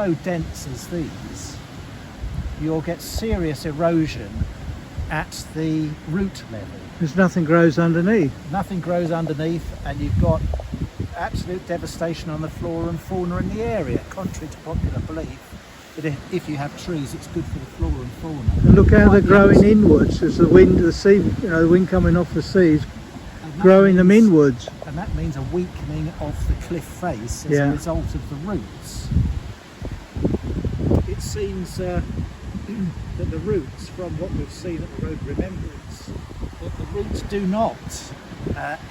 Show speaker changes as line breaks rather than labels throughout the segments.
so dense as these, you'll get serious erosion at the root level.
Because nothing grows underneath.
Nothing grows underneath, and you've got absolute devastation on the flora and fauna in the area, contrary to popular belief that if you have trees, it's good for the flora and fauna.
And look how they're growing inwards as the wind, the sea, you know, the wind coming off the sea is growing them inwards.
And that means a weakening of the cliff face as a result of the roots. It seems that the roots, from what we've seen at the Road of Remembrance, that the roots do not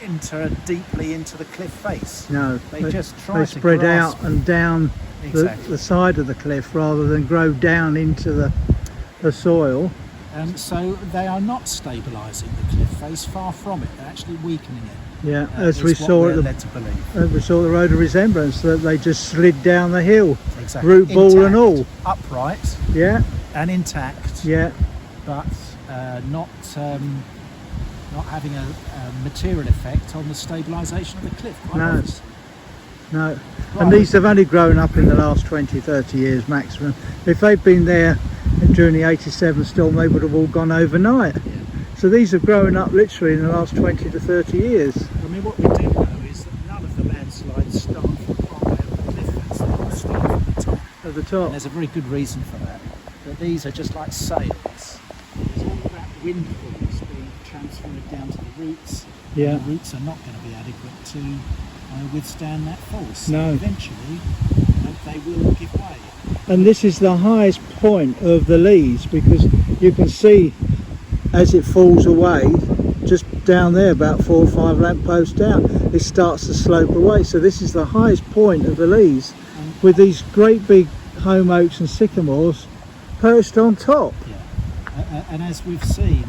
enter deeply into the cliff face.
No,
they just try to
spread
grasp
out and down the side of the cliff rather than grow down into the soil.
So they are not stabilising the cliff face, far from it, they're actually weakening it.
Yeah, as we saw
led to believe.
As we saw the Road of Remembrance, that they just slid down the hill,
exactly.
Root ball
intact,
and all.
Upright,
yeah,
and intact,
yeah,
but not having a material effect on the stabilisation of the cliff.
No. Right. And these have only grown up in the last 20-30 years maximum. If they'd been there during the 87 storm, they would have all gone overnight. Yeah. So these have grown up literally in the last 20 to 30 years.
I mean, what we do know is that none of the landslides start from far away up the cliff face, they all start from the top.
At the top.
And there's a very good reason for that. That these are just like sails. It's all about wind force being transferred down to the roots.
Yeah.
And the roots are not going to be adequate to withstand that force.
No.
So eventually, they will give way.
And this is the highest point of the Leas, because you can see as it falls away, just down there, about 4 or 5 lampposts down, it starts to slope away. So this is the highest point of the Leas, with these great big Holm Oaks and sycamores perched on top.
Yeah. And as we've seen,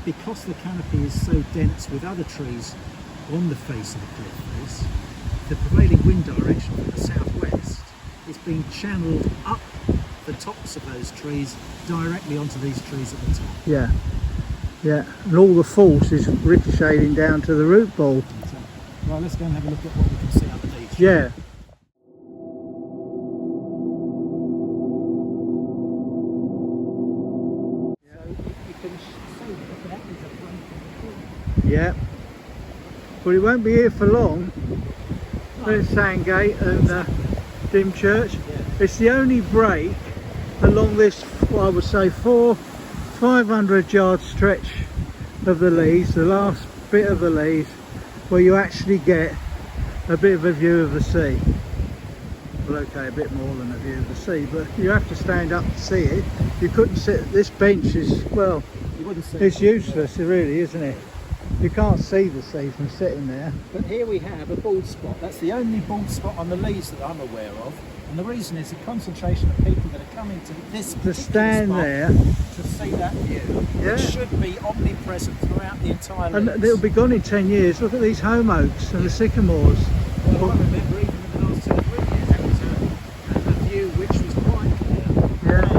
because the canopy is so dense with other trees on the face of the cliff face, the prevailing wind direction from the southwest is being channeled up the tops of those trees directly onto these trees at the top.
Yeah, yeah, and all the force is ricocheting down to the root ball.
Right, let's go and have a look at what we can see underneath.
Yeah. Yeah, but it won't be here for long. There's Sandgate and Dymchurch.
Yeah.
It's the only break along this, I would say, 500-yard stretch of the Leas, the last bit of the Leas, where you actually get a bit of a view of the sea. Well, okay, a bit more than a view of the sea, but you have to stand up to see it. You couldn't sit. This bench is, well, it's useless, really, isn't it? You can't see the sea from sitting there.
But here we have a bald spot. That's the only bald spot on the Leas that I'm aware of. And the reason is the concentration of people that are coming to this
to stand
spot
there
to see that view.
Yeah.
It should be omnipresent throughout the entire Leas.
And it'll be gone in 10 years. Look at these Holm Oaks and the sycamores.
Well, I remember even in the last 2 or 3 years that was a view which was quite clear.
Yeah.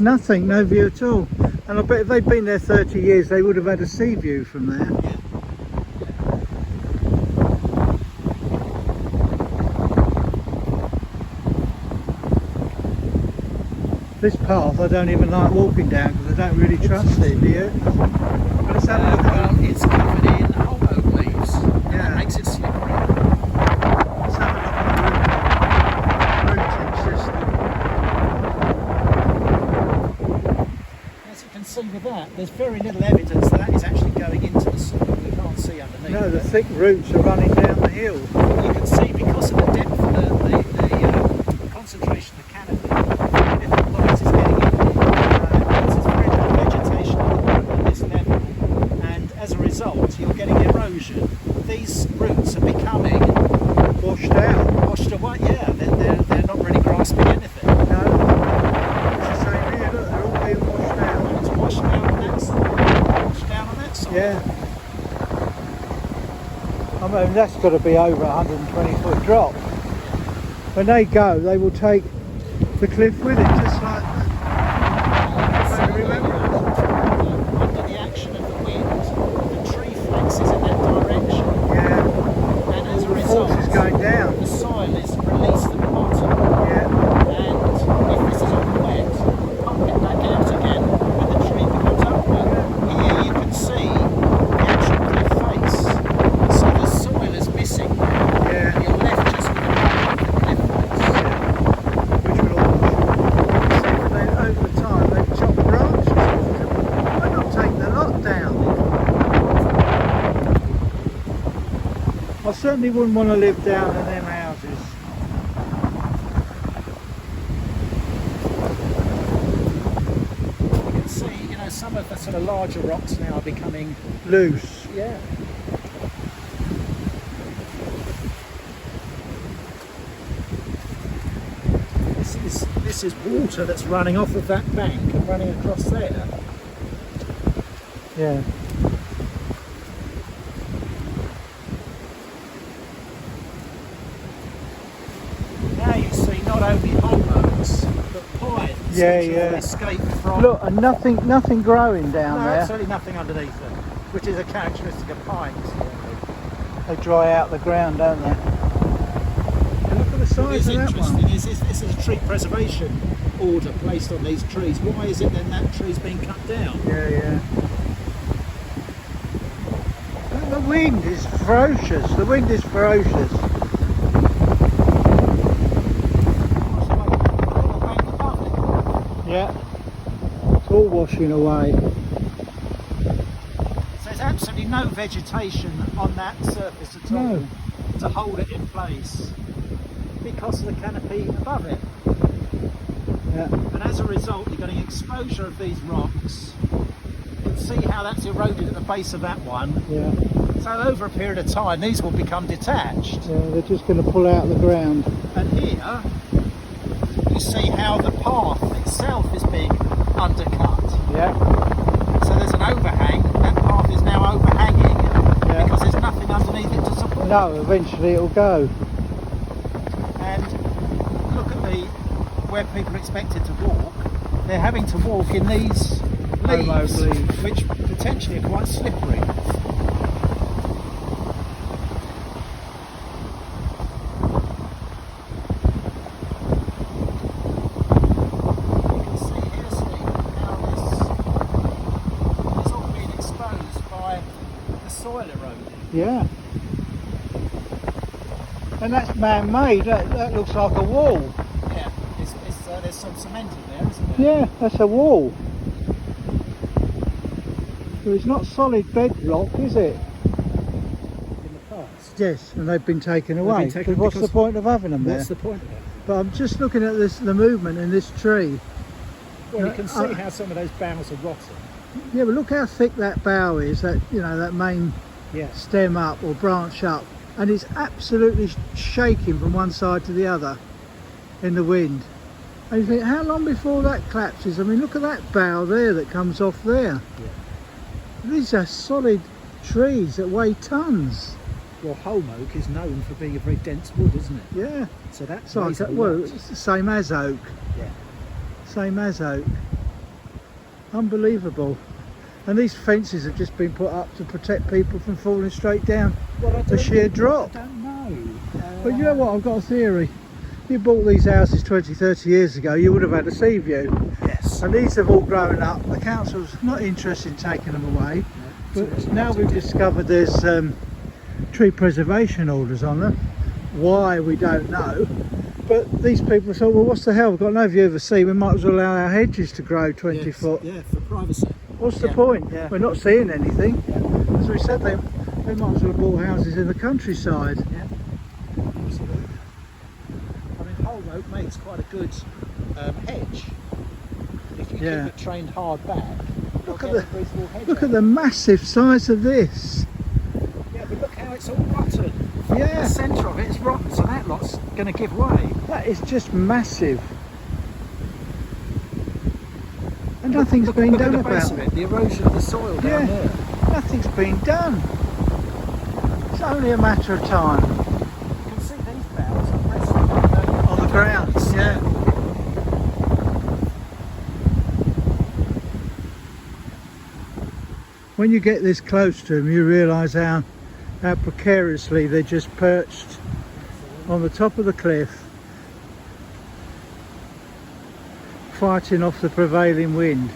Nothing, no view at all. And I bet if they'd been there 30 years, they would have had a sea view from there.
Yeah.
This path I don't even like walking down because I don't really trust it, do you? But let's have a look at
well, it's covered in Holm Oak leaves.
Yeah.
That makes it slippery.
Let's have a look at the routing system.
As you can see with that, there's very little evidence that is actually going into the soil. We can't see underneath.
No, the thick roots are running down the hill.
You can see because of the depth of the concentration of the canopy, if light is getting in there, there's very little vegetation at this level, and as a result you're getting erosion. These roots are becoming
Washed out.
washed away. Yeah, they're not really grasping anything.
No. It's the same here, look, they're all being washed out.
It's washed out on that side, washed down on that side.
Yeah. I mean, that's got to be over 120-foot drop. When they go, they will take the cliff with it, just like the Road of Remembrance.
Under the action of the wind,
I certainly wouldn't want to live down in them houses.
You can see, you know, some of the sort of larger rocks now are becoming
Loose.
yeah. This is water that's running off of that bank and running across there.
Yeah.
Now you see not only Holm Oaks, but pines
Yeah,
which
yeah.
all escape from.
Look, and nothing growing down
no,
there.
absolutely nothing underneath them, which is a characteristic of pines.
They dry out the ground, don't they? And look at the
What
size
is
of that
interesting
one.
is this is a tree preservation order placed on these trees. Why is it then that tree's being cut down?
Yeah, yeah. And the wind is ferocious. The wind is ferocious. Yeah. It's all washing away.
So there's absolutely no vegetation on that surface at all
No.
to hold it in place because of the canopy above it.
Yeah.
And as a result, you're getting exposure of these rocks. You can see how that's eroded at the base of that one.
Yeah.
So over a period of time, these will become detached.
Yeah, they're just going to pull out the ground.
And here, you see how the path itself is being undercut.
Yeah.
So there's an overhang. That path is now overhanging
Yeah.
because there's nothing underneath it to support.
No, eventually it'll go.
And look at where people are expected to walk. They're having to walk in these
Holm Oak leaves.
which potentially are quite slippery. You can see here, Steve, how this is all being exposed by the soil eroding.
Yeah. And that's man-made. That looks like a wall.
Yeah, there's some cement in there, isn't there?
Yeah, that's a wall. So it's not solid bedrock, is it?
In the past.
Yes, and they've been taken
They've
away.
been taken
What's the
because-
point of having them there?
What's the point of it?
But I'm just looking at the movement in this tree.
Well, you can see
I-
how some of those boughs are rotten.
Yeah, but look how thick that bough is. That that main
Yes.
stem up or branch up, and it's absolutely shaking from one side to the other in the wind. And you think, how long before that collapses? I mean, look at that bough there that comes off there. These are solid trees that weigh tons.
Well, Holm Oak is known for being a very dense wood, isn't it?
Yeah,
So that's
so well, it's the same as oak.
Yeah.
Same as oak. Unbelievable. And these fences have just been put up to protect people from falling straight down
Well,
the sheer drop.
I don't know.
But you know what, I've got a theory. If you bought these houses 20, 30 years ago, you would have had a sea view.
Yes.
And these have all grown up. The council's not interested in taking them away. But now we've discovered there's tree preservation orders on them. Why, we don't know. But these people thought, well, what's the hell? We've got no view of the sea. We might as well allow our hedges to grow 20
Yes,
foot.
Yeah, for privacy.
What's the
Yeah,
point?
yeah.
We're not seeing anything. As we said, they might as well have bought houses in the countryside.
Yeah. Absolutely. I mean, Holm Oak makes quite a good hedge. If you
Yeah.
keep it trained hard back,
Look
you'll
at
get a reasonable hedge
Look
out.
at the massive size of this.
Yeah, but look how it's all rotten. The
Yeah,
centre of it is rotten, so that lot's going to give way.
that is just massive. And nothing's
Look
been
at
done
the base
about
of
it.
it, the erosion of the soil
Yeah.
down there.
Nothing's been done. It's only a matter of time.
You can see these boughs are resting
On the ground, yeah. When you get this close to them, you realise how precariously they're just perched on the top of the cliff, fighting off the prevailing wind.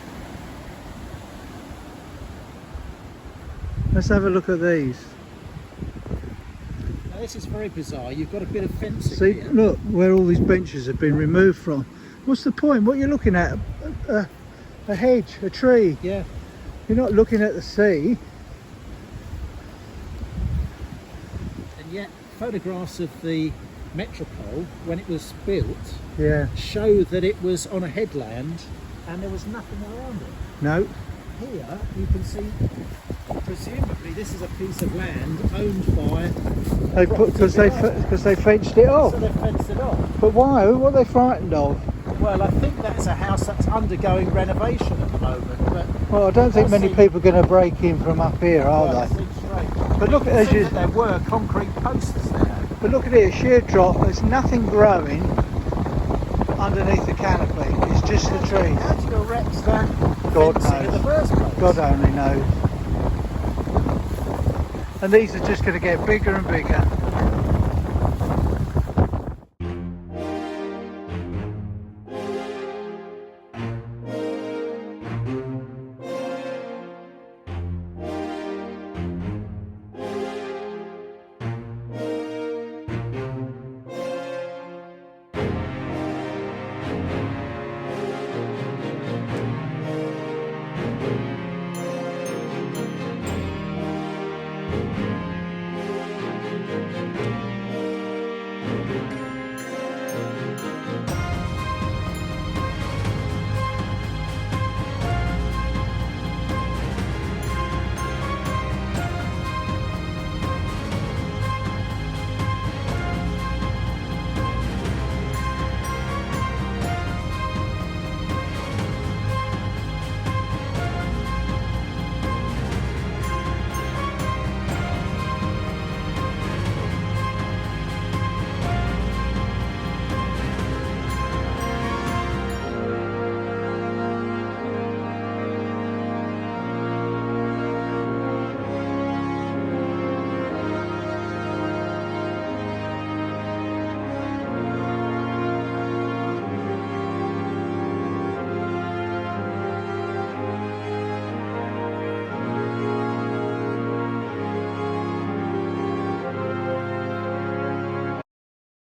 Let's have a look at these.
Now, this is very bizarre. You've got a bit of fencing
See,
here.
look where all these benches have been removed from. What's the point? What you're looking at? A hedge, a tree.
Yeah.
You're not looking at the sea.
And yet photographs of the Metropole, when it was built,
Yeah.
show that it was on a headland and there was nothing around it.
No.
Here you can see, presumably this is a piece of land owned by
They put because they fenced it off.
so they fenced it off.
But why? What are they frightened of?
Well, I think that's a house that's undergoing renovation at the moment. But
Well, I don't think
does
many
seem-
people are going to break in from up here, are
well,
they?
that seems strange.
But look
You
at
can
as
see
you.
that there were concrete posts there.
But look at it, a sheer drop. There's nothing growing underneath the canopy. It's just the trees.
How do you erect that
God
fencing in the
knows.
first place?
God only knows. And these are just going to get bigger and bigger.